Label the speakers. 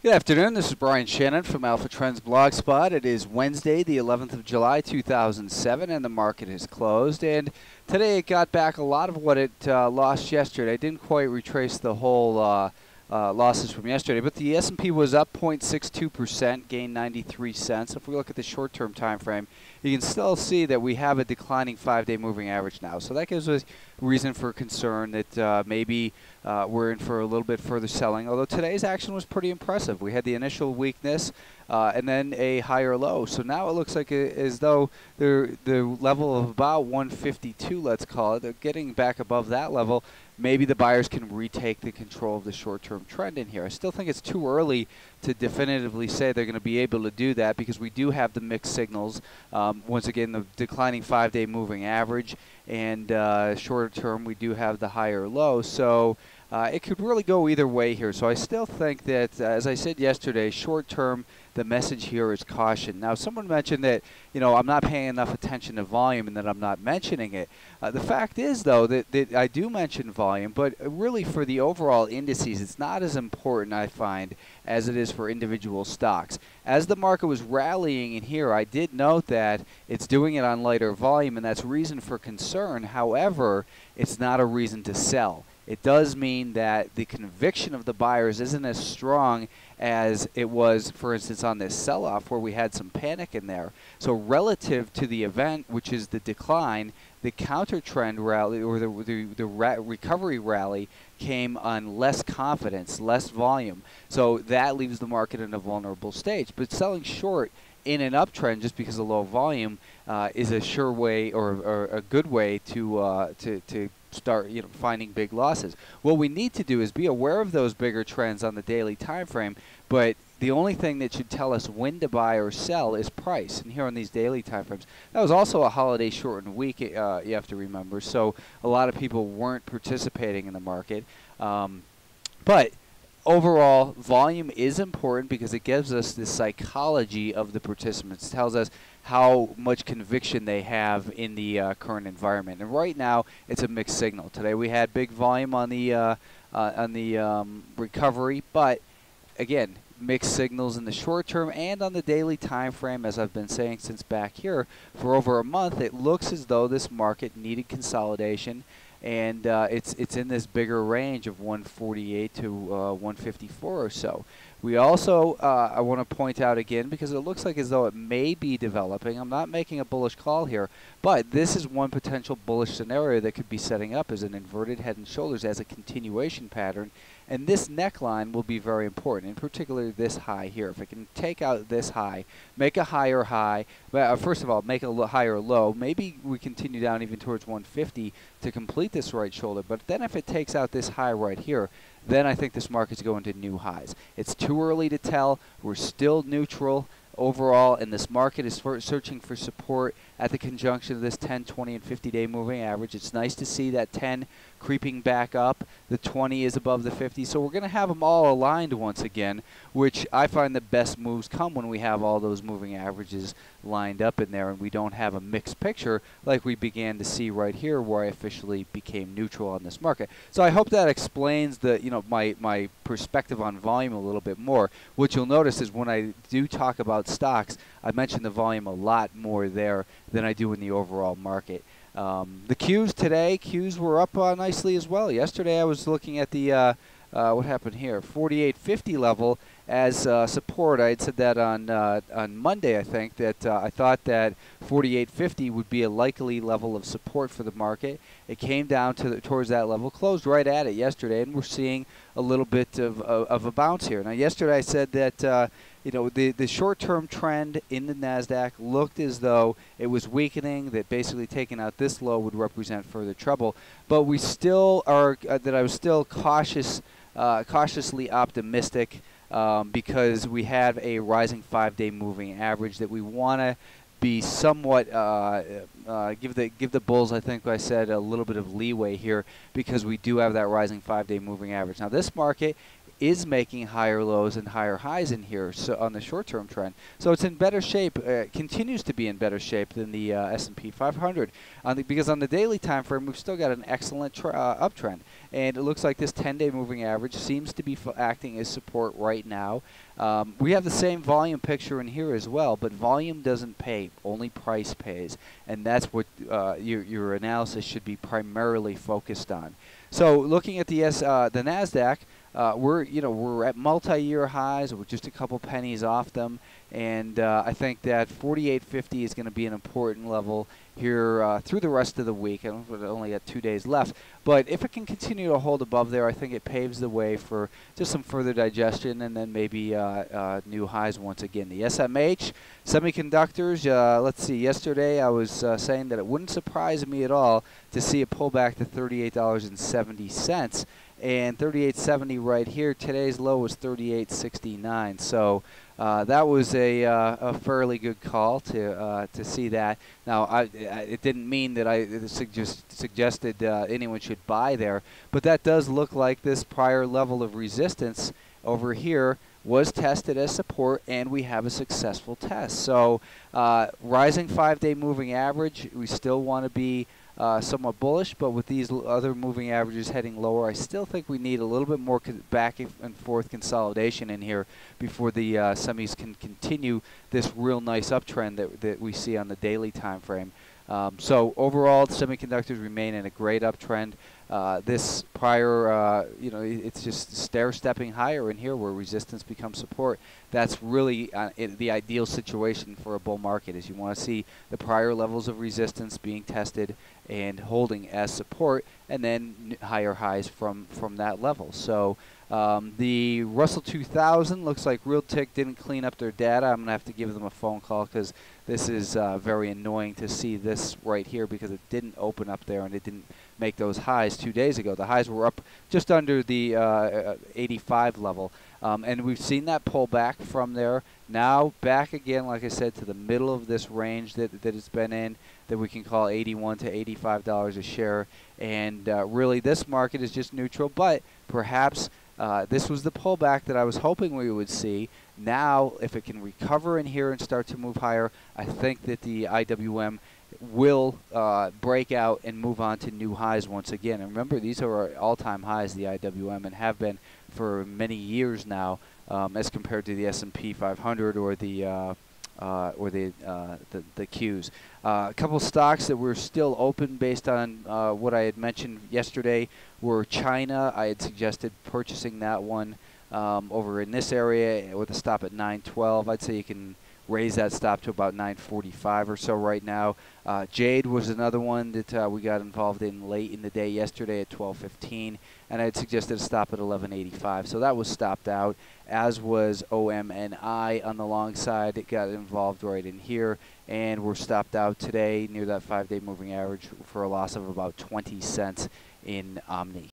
Speaker 1: Good afternoon. This is Brian Shannon from Alpha Trends Blogspot. It is Wednesday, the 11th of July, 2007, and the market is closed. And today it got back a lot of what it lost yesterday. I didn't quite retrace the whole losses from yesterday, but the S&P was up 0.62%, gained 93 cents. If we look at the short-term time frame, you can still see that we have a declining 5-day moving average now. So that gives us reason for concern that maybe we're in for a little bit further selling, although today's action was pretty impressive. We had the initial weakness and then a higher low. So now it looks like as though the level of about 152, let's call it, they're getting back above that level. Maybe the buyers can retake the control of the short-term trend in here. I still think it's too early to definitively say they're going to be able to do that because we do have the mixed signals. Once again, the declining 5-day moving average, and shorter term we do have the higher low. So it could really go either way here. So I still think that, as I said yesterday, short term, the message here is caution. Now, someone mentioned that, I'm not paying enough attention to volume and that I'm not mentioning it. The fact is, though, that I do mention volume, but really for the overall indices, it's not as important, I find, as it is for individual stocks. As the market was rallying in here, I did note that it's doing it on lighter volume, and that's reason for concern. However, it's not a reason to sell. It does mean that the conviction of the buyers isn't as strong as it was, for instance, on this sell-off where we had some panic in there. So relative to the event, which is the decline, the counter-trend rally or the recovery rally came on less confidence, less volume. So that leaves the market in a vulnerable stage. But selling short in an uptrend just because of low volume is a sure way or a good way to start finding big losses. What we need to do is be aware of those bigger trends on the daily time frame, but the only thing that should tell us when to buy or sell is price. And here on these daily time frames, that was also a holiday shortened week, you have to remember, so a lot of people weren't participating in the market. But overall, volume is important because it gives us the psychology of the participants. It tells us how much conviction they have in the current environment. And right now, it's a mixed signal. Today we had big volume on the recovery, but again, mixed signals in the short term and on the daily time frame. As I've been saying since back here for over a month, it looks as though this market needed consolidation. And it's in this bigger range of 148 to 154 or so. We also, I want to point out again, because it looks like as though it may be developing. I'm not making a bullish call here, but this is one potential bullish scenario that could be setting up as an inverted head and shoulders as a continuation pattern. And this neckline will be very important, in particular this high here. If it can take out this high, make a higher high, first of all, make a higher low. Maybe we continue down even towards 150 to complete this right shoulder. But then if it takes out this high right here, then I think this market's going to new highs. It's too early to tell. We're still neutral overall, and this market is searching for support at the conjunction of this 10, 20, and 50-day moving average. It's nice to see that 10 creeping back up. The 20 is above the 50. So we're going to have them all aligned once again, which I find the best moves come when we have all those moving averages lined up in there and we don't have a mixed picture like we began to see right here where I officially became neutral on this market. So I hope that explains the my perspective on volume a little bit more. What you'll notice is when I do talk about stocks, I mention the volume a lot more there than I do in the overall market. The Qs today, Qs were up nicely as well. Yesterday I was looking at the, what happened here, 48.50 level as support. I had said that on Monday, I think, that I thought that 48.50 would be a likely level of support for the market. It came down towards that level, closed right at it yesterday, and we're seeing a little bit of a bounce here. Now, yesterday I said that the short-term trend in the Nasdaq looked as though it was weakening, that basically taking out this low would represent further trouble. But we still are, that I was still cautiously optimistic because we have a rising 5-day moving average that we want to be somewhat give the bulls, I think I said, a little bit of leeway here because we do have that rising 5-day moving average. Now this market is making higher lows and higher highs in here, so on the short-term trend. So it's in better shape, continues to be in better shape than the S&P 500. Because on the daily time frame, we've still got an excellent uptrend. And it looks like this 10-day moving average seems to be acting as support right now. We have the same volume picture in here as well, but volume doesn't pay, only price pays. And that's what your analysis should be primarily focused on. So looking at the Nasdaq, we're at multi-year highs. We're just a couple pennies off them, and I think that 48.50 is going to be an important level here through the rest of the week. I don't know if we've only got 2 days left, but if it can continue to hold above there, I think it paves the way for just some further digestion and then maybe new highs once again. The SMH, Semiconductors, let's see, yesterday I was saying that it wouldn't surprise me at all to see it pull back to $38.70. And 38.70 right here. Today's low was 38.69. So that was a fairly good call to see that. Now, it didn't mean that I suggested anyone should buy there, but that does look like this prior level of resistance over here was tested as support, and we have a successful test. So rising 5-day moving average, we still want to be somewhat bullish, but with these other moving averages heading lower, I still think we need a little bit more back and forth consolidation in here before the semis can continue this real nice uptrend that we see on the daily time frame. So overall, semiconductors remain in a great uptrend. This prior, it's just stair-stepping higher in here where resistance becomes support. That's really the ideal situation for a bull market, is you want to see the prior levels of resistance being tested and holding as support, and then higher highs from that level. So the Russell 2000 looks like Realtek didn't clean up their data. I'm going to have to give them a phone call because this is very annoying to see this right here because it didn't open up there and it didn't make those highs 2 days ago. The highs were up just under the 85 level. And we've seen that pull back from there. Now back again, like I said, to the middle of this range that it's been in, that we can call $81 to $85 a share. And really this market is just neutral, but perhaps this was the pullback that I was hoping we would see. Now, if it can recover in here and start to move higher, I think that the IWM will break out and move on to new highs once again. And remember, these are our all-time highs, the IWM, and have been for many years now, as compared to the S&P 500 or the Qs. A couple stocks that were still open based on what I had mentioned yesterday were China. I had suggested purchasing that one over in this area with a stop at 912. I'd say you can raise that stop to about 945 or so right now. Jade was another one that we got involved in late in the day yesterday at 12:15, and I had suggested a stop at 1185. So that was stopped out, as was OMNI on the long side. It got involved right in here, and we're stopped out today near that 5-day moving average for a loss of about 20 cents in Omni.